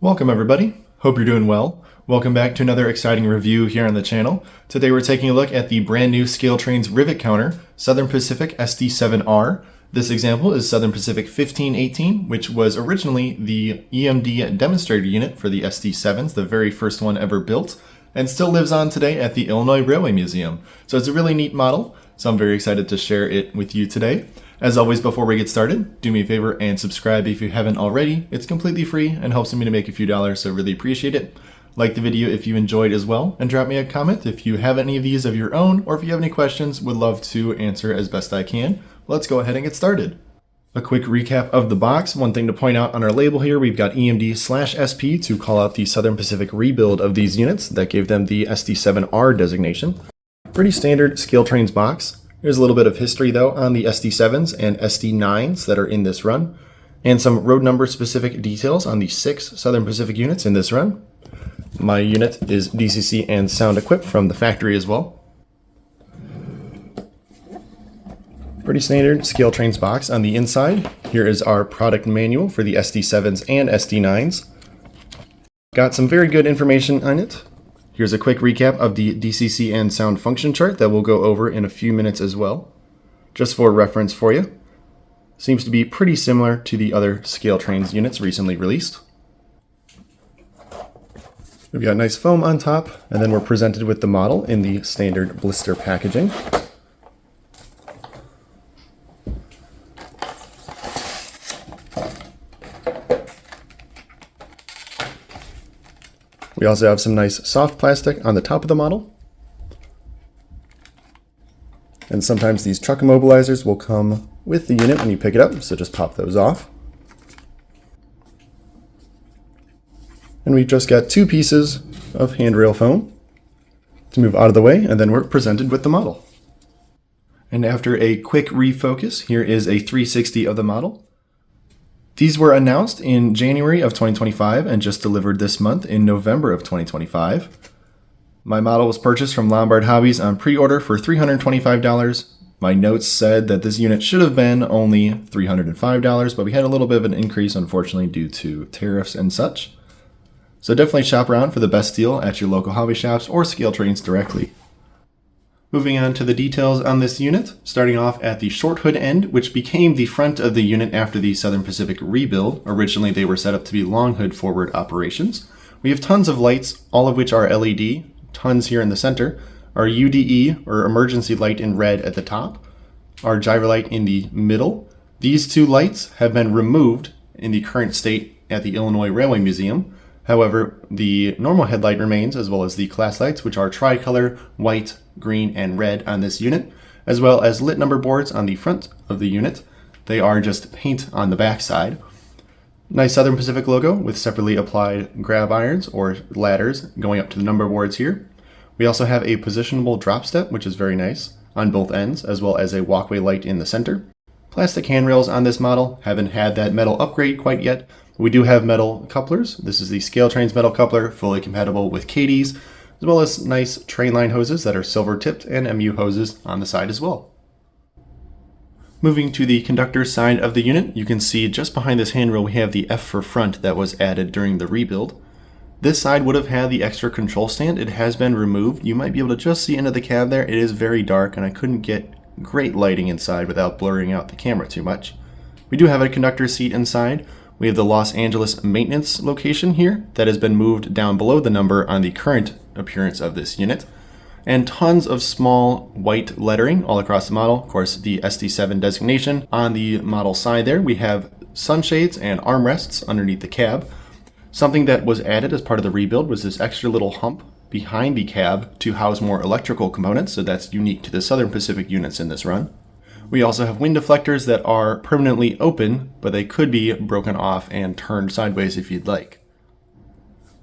Welcome everybody, hope you're doing well. Welcome back to another exciting review here on the channel. Today we're taking a look at the brand new ScaleTrains Rivet Counter, Southern Pacific SD7R. This example is Southern Pacific 1518, which was originally the EMD demonstrator unit for the SD7s, the very first one ever built, and still lives on today at the Illinois Railway Museum. So it's a really neat model, so I'm very excited to share it with you today. As always, before we get started, do me a favor and subscribe if you haven't already. It's completely free and helps me to make a few dollars, so really appreciate it. Like the video if you enjoyed as well, and drop me a comment if you have any of these of your own, or if you have any questions, would love to answer as best I can. Let's go ahead and get started. A quick recap of the box. One thing to point out on our label here, we've got EMD/SP to call out the Southern Pacific rebuild of these units. That gave them the SD7R designation. Pretty standard ScaleTrains box. Here's a little bit of history though on the SD7s and SD9s that are in this run, and some road number specific details on the 6 Southern Pacific units in this run. My unit is DCC and Sound equipped from the factory as well. Pretty standard ScaleTrains box on the inside. Here is our product manual for the SD7s and SD9s. Got some very good information on it. Here's a quick recap of the DCC and Sound function chart that we'll go over in a few minutes as well, just for reference for you. Seems to be pretty similar to the other ScaleTrains units recently released. We've got nice foam on top, and then we're presented with the model in the standard blister packaging. We also have some nice soft plastic on the top of the model. And sometimes these truck immobilizers will come with the unit when you pick it up, so just pop those off. And we've just got 2 pieces of handrail foam to move out of the way, and then we're presented with the model. And after a quick refocus, here is a 360 of the model. These were announced in January of 2025 and just delivered this month in November of 2025. My model was purchased from Lombard Hobbies on pre-order for $325. My notes said that this unit should have been only $305, but we had a little bit of an increase, unfortunately, due to tariffs and such. So definitely shop around for the best deal at your local hobby shops or ScaleTrains directly. Moving on to the details on this unit, starting off at the short hood end, which became the front of the unit after the Southern Pacific rebuild. Originally, they were set up to be long hood forward operations. We have tons of lights, all of which are LED, tons here in the center. Our UDE, or emergency light in red at the top. Our gyro light in the middle. These 2 lights have been removed in the current state at the Illinois Railway Museum. However, the normal headlight remains, as well as the class lights, which are tricolor, white, green, and red on this unit, as well as lit number boards on the front of the unit. They are just paint on the back side. Nice Southern Pacific logo with separately applied grab irons or ladders going up to the number boards here. We also have a positionable drop step, which is very nice, on both ends, as well as a walkway light in the center. Plastic handrails on this model. Haven't had that metal upgrade quite yet. We do have metal couplers. This is the ScaleTrains metal coupler, fully compatible with Katie's, as well as nice train line hoses that are silver tipped and MU hoses on the side as well. Moving to the conductor side of the unit, you can see just behind this handrail we have the F for front that was added during the rebuild. This side would have had the extra control stand. It has been removed. You might be able to just see into the cab there. It is very dark and I couldn't get great lighting inside without blurring out the camera too much. We do have a conductor seat inside. We have the Los Angeles maintenance location here that has been moved down below the number on the current appearance of this unit. And tons of small white lettering all across the model. Of course, the SD7 designation. On the model side there, we have sunshades and armrests underneath the cab. Something that was added as part of the rebuild was this extra little hump behind the cab to house more electrical components, so that's unique to the Southern Pacific units in this run. We also have wind deflectors that are permanently open, but they could be broken off and turned sideways if you'd like.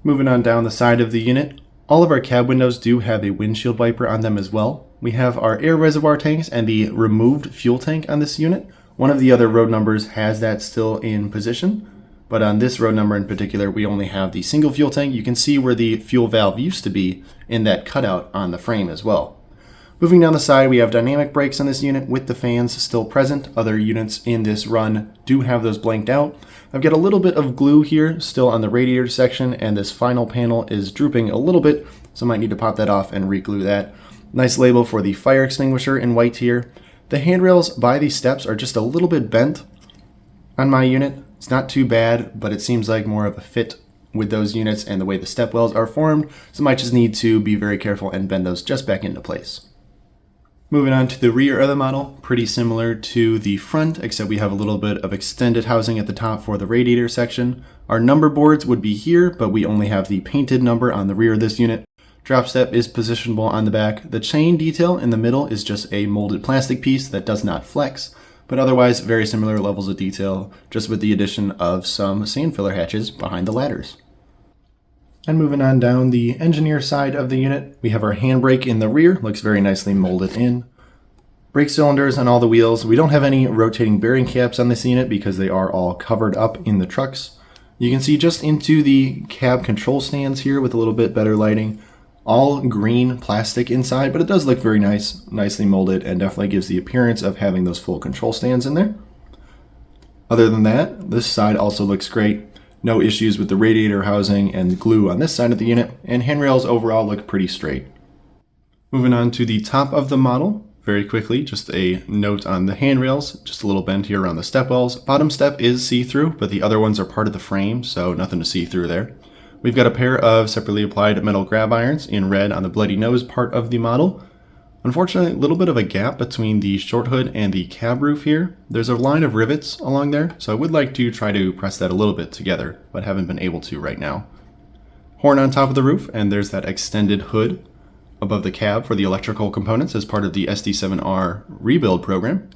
Moving on down the side of the unit, all of our cab windows do have a windshield wiper on them as well. We have our air reservoir tanks and the removed fuel tank on this unit. One of the other road numbers has that still in position, but on this road number in particular, we only have the single fuel tank. You can see where the fuel valve used to be in that cutout on the frame as well. Moving down the side, we have dynamic brakes on this unit with the fans still present. Other units in this run do have those blanked out. I've got a little bit of glue here still on the radiator section, and this final panel is drooping a little bit, so I might need to pop that off and re-glue that. Nice label for the fire extinguisher in white here. The handrails by these steps are just a little bit bent on my unit. It's not too bad, but it seems like more of a fit with those units and the way the step wells are formed, so I might just need to be very careful and bend those just back into place. Moving on to the rear of the model, pretty similar to the front, except we have a little bit of extended housing at the top for the radiator section. Our number boards would be here, but we only have the painted number on the rear of this unit. Drop step is positionable on the back. The chain detail in the middle is just a molded plastic piece that does not flex, but otherwise very similar levels of detail, just with the addition of some sand filler hatches behind the ladders. And moving on down the engineer side of the unit, we have our handbrake in the rear, looks very nicely molded in. Brake cylinders on all the wheels. We don't have any rotating bearing caps on this unit because they are all covered up in the trucks. You can see just into the cab control stands here with a little bit better lighting. All green plastic inside, but it does look very nice, nicely molded, and definitely gives the appearance of having those full control stands in there. Other than that, this side also looks great. No issues with the radiator housing and glue on this side of the unit, and handrails overall look pretty straight. Moving on to the top of the model, very quickly, just a note on the handrails, just a little bend here around the step wells. Bottom step is see-through, but the other ones are part of the frame, so nothing to see through there. We've got a pair of separately applied metal grab irons in red on the bloody nose part of the model. Unfortunately, a little bit of a gap between the short hood and the cab roof here. There's a line of rivets along there, so I would like to try to press that a little bit together, but haven't been able to right now. Horn on top of the roof, and there's that extended hood above the cab for the electrical components as part of the SD7R rebuild program.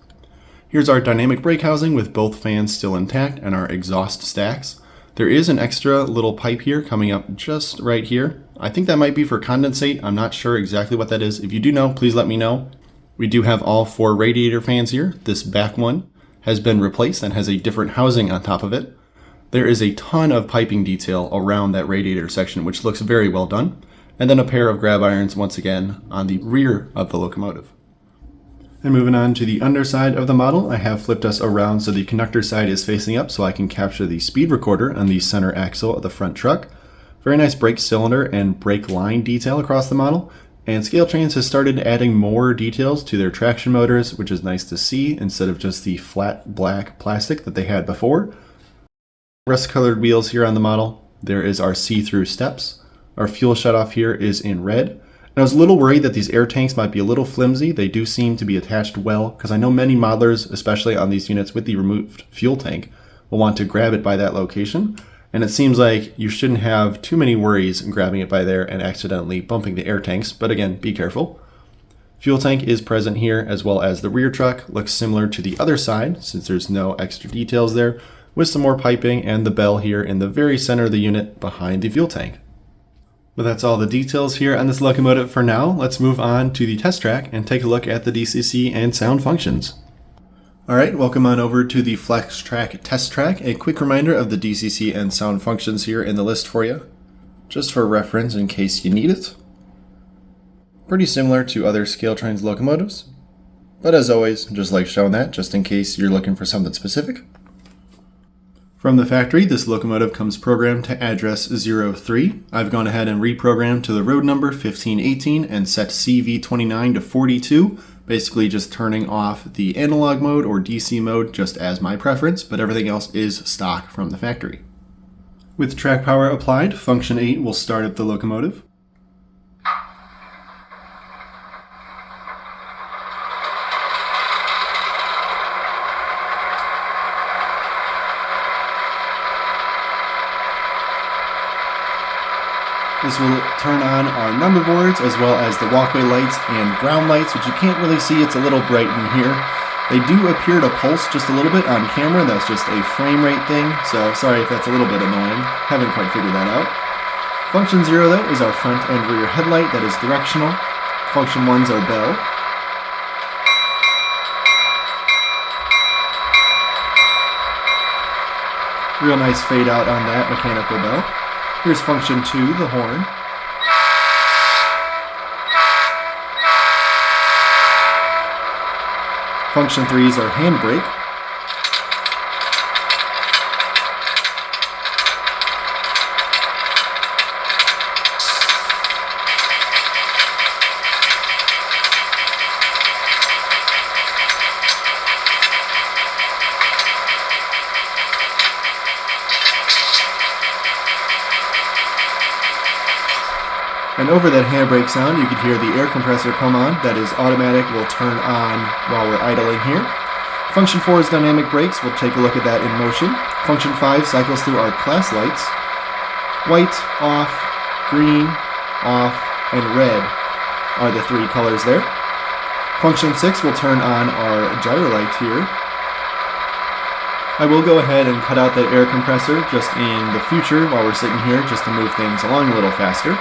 Here's our dynamic brake housing with both fans still intact and our exhaust stacks. There is an extra little pipe here coming up just right here. I think that might be for condensate. I'm not sure exactly what that is. If you do know, please let me know. We do have all 4 radiator fans here. This back one has been replaced and has a different housing on top of it. There is a ton of piping detail around that radiator section, which looks very well done. And then a pair of grab irons once again on the rear of the locomotive. And moving on to the underside of the model, I have flipped us around so the conductor side is facing up so I can capture the speed recorder on the center axle of the front truck. Very nice brake cylinder and brake line detail across the model. And ScaleTrains has started adding more details to their traction motors, which is nice to see instead of just the flat black plastic that they had before. Rust-colored wheels here on the model. There is our see-through steps. Our fuel shutoff here is in red. And I was a little worried that these air tanks might be a little flimsy. They do seem to be attached well, because I know many modelers, especially on these units with the removed fuel tank, will want to grab it by that location. And it seems like you shouldn't have too many worries grabbing it by there and accidentally bumping the air tanks, but again, be careful. Fuel tank is present here, as well as the rear truck. Looks similar to the other side, since there's no extra details there, with some more piping and the bell here in the very center of the unit behind the fuel tank. But that's all the details here on this locomotive for now. Let's move on to the test track and take a look at the DCC and sound functions. Alright, welcome on over to the FlexTrack test track. A quick reminder of the DCC and sound functions here in the list for you, just for reference in case you need it. Pretty similar to other ScaleTrains locomotives, but as always, just like showing that, just in case you're looking for something specific. From the factory, this locomotive comes programmed to address 03. I've gone ahead and reprogrammed to the road number 1518 and set CV29 to 42, basically just turning off the analog mode or DC mode just as my preference, but everything else is stock from the factory. With track power applied, function 8 will start up the locomotive. This will turn on our number boards as well as the walkway lights and ground lights, which you can't really see. It's a little bright in here. They do appear to pulse just a little bit on camera. That's just a frame rate thing, so sorry if that's a little bit annoying. Haven't quite figured that out. Function 0, though, is our front and rear headlight that is directional. Function 1's our bell. Real nice fade out on that mechanical bell. Here's function 2, the horn. Function 3 is our handbrake. And over that handbrake sound, you can hear the air compressor come on. That is automatic, will turn on while we're idling here. Function 4 is dynamic brakes. We'll take a look at that in motion. Function 5 cycles through our class lights. White, off, green, off, and red are the three colors there. Function 6 will turn on our gyro light here. I will go ahead and cut out that air compressor just in the future while we're sitting here, just to move things along a little faster.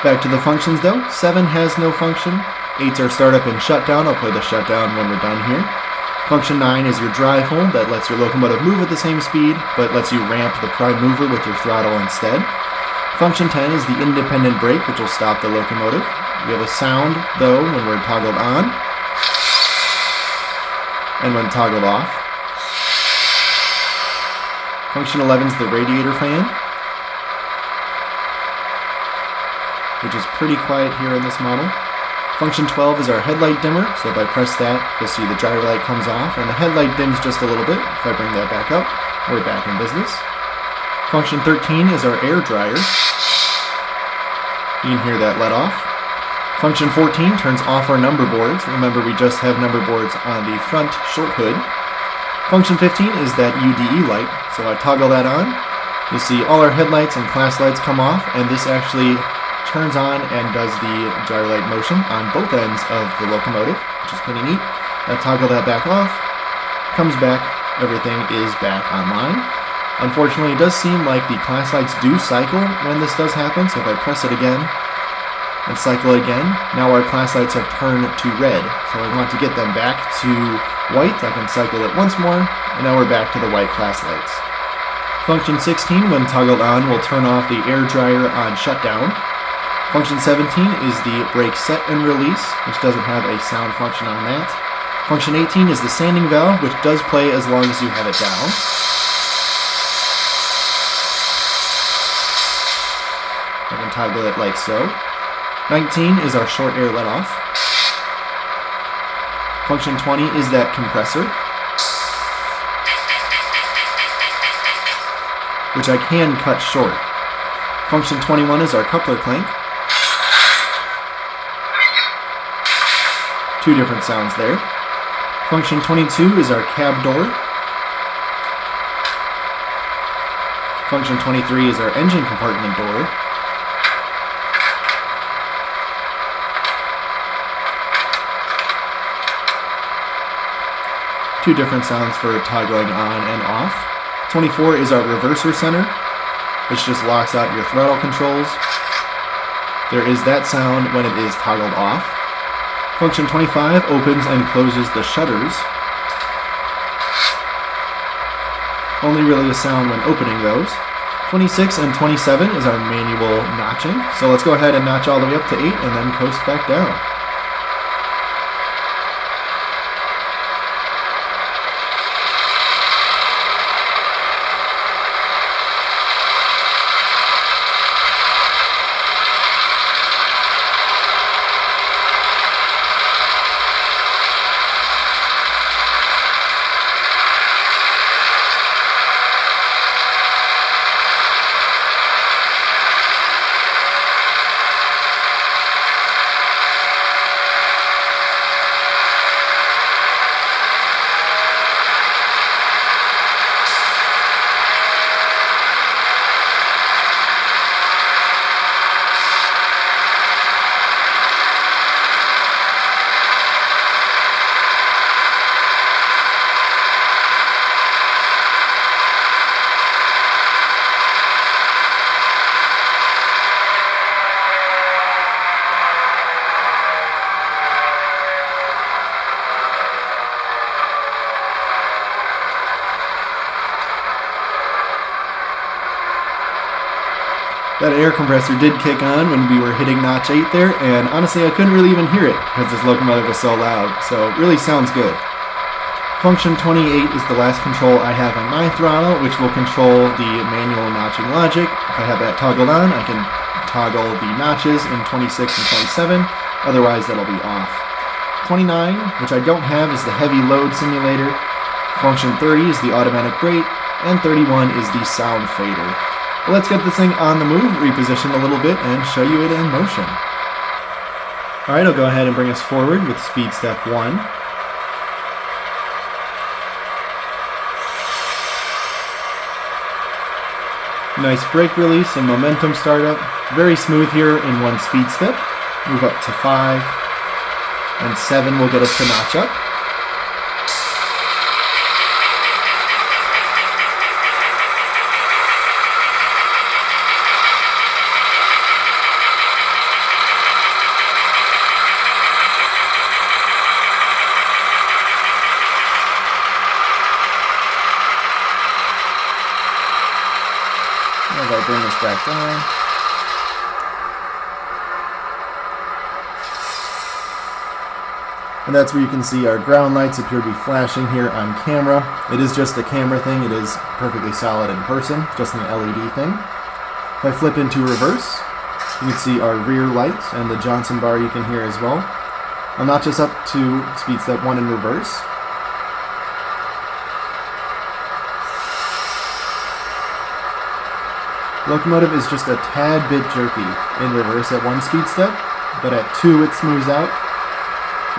Back to the functions though. 7 has no function. 8's our startup and shutdown. I'll play the shutdown when we're done here. Function 9 is your drive hold. That lets your locomotive move at the same speed, but lets you ramp the prime mover with your throttle instead. Function 10 is the independent brake, which will stop the locomotive. We have a sound though when we're toggled on, and when toggled off. Function 11 is the radiator fan, which is pretty quiet here in this model. Function 12 is our headlight dimmer, so if I press that, you'll see the gyro light comes off, and the headlight dims just a little bit. If I bring that back up, we're back in business. Function 13 is our air dryer. You can hear that let off. Function 14 turns off our number boards. Remember, we just have number boards on the front short hood. Function 15 is that UDE light, so I toggle that on. You see all our headlights and class lights come off, and this actually turns on and does the gyro light motion on both ends of the locomotive, which is pretty neat. I toggle that back off, comes back, everything is back online. Unfortunately, it does seem like the class lights do cycle when this does happen, so if I press it again and cycle again, now our class lights have turned to red. So I want to get them back to white. I can cycle it once more, and now we're back to the white class lights. Function 16, when toggled on, will turn off the air dryer on shutdown. Function 17 is the brake set and release, which doesn't have a sound function on that. Function 18 is the sanding valve, which does play as long as you have it down. I can toggle it like so. 19 is our short air let off. Function 20 is that compressor, which I can cut short. Function 21 is our coupler clank. Two different sounds there. Function 22 is our cab door. Function 23 is our engine compartment door. Two different sounds for toggling on and off. 24 is our reverser center, which just locks out your throttle controls. There is that sound when it is toggled off. Function 25 opens and closes the shutters. Only really a sound when opening those. 26 and 27 is our manual notching. So let's go ahead and notch all the way up to 8 and then coast back down. That air compressor did kick on when we were hitting notch 8 there, and honestly I couldn't really even hear it because this locomotive was so loud, so it really sounds good. Function 28 is the last control I have on my throttle, which will control the manual notching logic. If I have that toggled on, I can toggle the notches in 26 and 27, otherwise that'll be off. 29, which I don't have, is the heavy load simulator. Function 30 is the automatic brake, and 31 is the sound fader. But let's get this thing on the move, reposition a little bit, and show you it in motion. Alright, I'll go ahead and bring us forward with speed step 1. Nice brake release and momentum startup. Very smooth here in one speed step. Move up to 5. And 7 will get us to notch up. I'll bring this back down. And that's where you can see our ground lights appear to be flashing here on camera. It is just a camera thing. It is perfectly solid in person, just an LED thing. If I flip into reverse, you can see our rear lights and the Johnson bar you can hear as well. I'll notch us up to speed step 1 in reverse. Locomotive is just a tad bit jerky in reverse at 1 speed step, but at 2 it smooths out.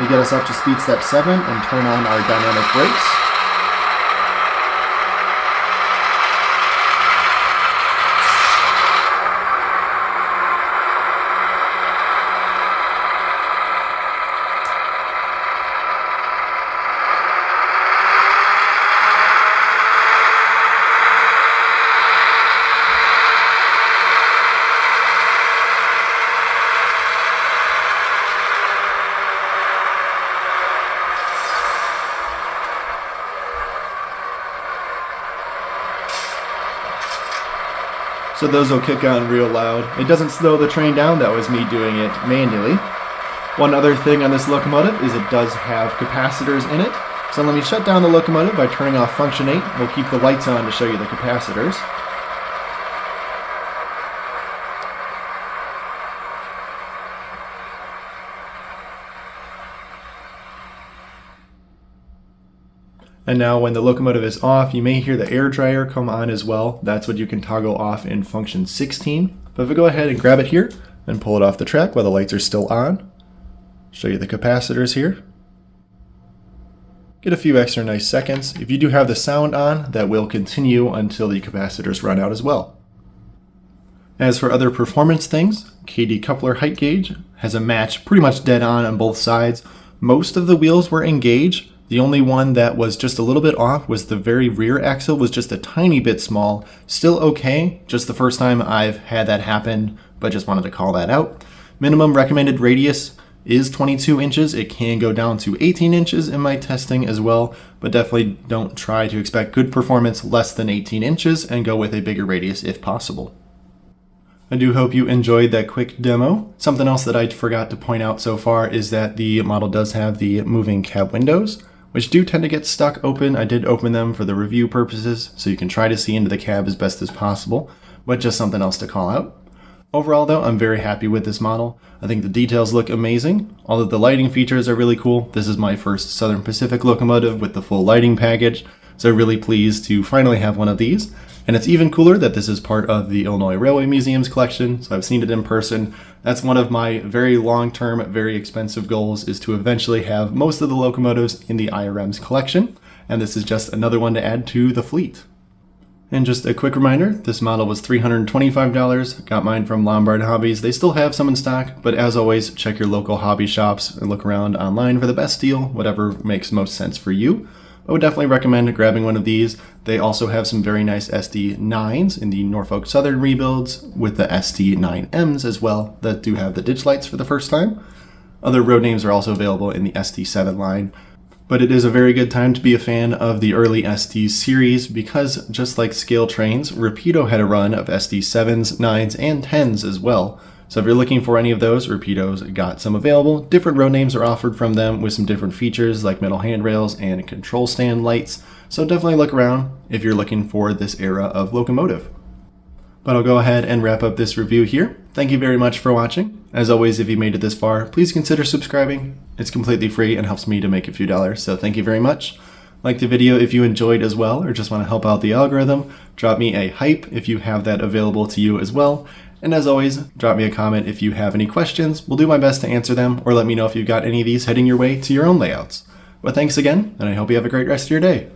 We get us up to speed step 7 and turn on our dynamic brakes. So those will kick on real loud. It doesn't slow the train down, that was me doing it manually. One other thing on this locomotive is it does have capacitors in it. So let me shut down the locomotive by turning off function 8. We'll keep the lights on to show you the capacitors. And now when the locomotive is off, you may hear the air dryer come on as well. That's what you can toggle off in function 16. But if we go ahead and grab it here and pull it off the track while the lights are still on, show you the capacitors here. Get a few extra nice seconds. If you do have the sound on, that will continue until the capacitors run out as well. As for other performance things, KD coupler height gauge has a match pretty much dead on both sides. Most of the wheels were engaged. The only one that was just a little bit off was the very rear axle was just a tiny bit small. Still okay, just the first time I've had that happen, but just wanted to call that out. Minimum recommended radius is 22 inches. It can go down to 18 inches in my testing as well, but definitely don't try to expect good performance less than 18 inches and go with a bigger radius if possible. I do hope you enjoyed that quick demo. Something else that I forgot to point out so far is that the model does have the moving cab windows, which do tend to get stuck open. I did open them for the review purposes, so you can try to see into the cab as best as possible, but just something else to call out. Overall though, I'm very happy with this model. I think the details look amazing. All of the lighting features are really cool. This is my first Southern Pacific locomotive with the full lighting package, so really pleased to finally have one of these. And it's even cooler that this is part of the Illinois Railway Museum's collection, so I've seen it in person. That's one of my very long-term, very expensive goals, is to eventually have most of the locomotives in the IRM's collection, and this is just another one to add to the fleet. And just a quick reminder, this model was $325, got mine from Lombard Hobbies. They still have some in stock, but as always, check your local hobby shops and look around online for the best deal, whatever makes most sense for you. I would definitely recommend grabbing one of these. They also have some very nice SD9s in the Norfolk Southern rebuilds with the SD9Ms as well that do have the ditch lights for the first time. Other road names are also available in the SD7 line. But it is a very good time to be a fan of the early SD series because just like ScaleTrains, Rapido had a run of SD7s, 9s, and 10s as well. So if you're looking for any of those, Rapido's got some available. Different road names are offered from them with some different features like metal handrails and control stand lights. So definitely look around if you're looking for this era of locomotive. But I'll go ahead and wrap up this review here. Thank you very much for watching. As always, if you made it this far, please consider subscribing. It's completely free and helps me to make a few dollars, so thank you very much. Like the video if you enjoyed as well, or just want to help out the algorithm. Drop me a hype if you have that available to you as well. And as always, drop me a comment if you have any questions. We'll do my best to answer them, or let me know if you've got any of these heading your way to your own layouts. But thanks again, and I hope you have a great rest of your day.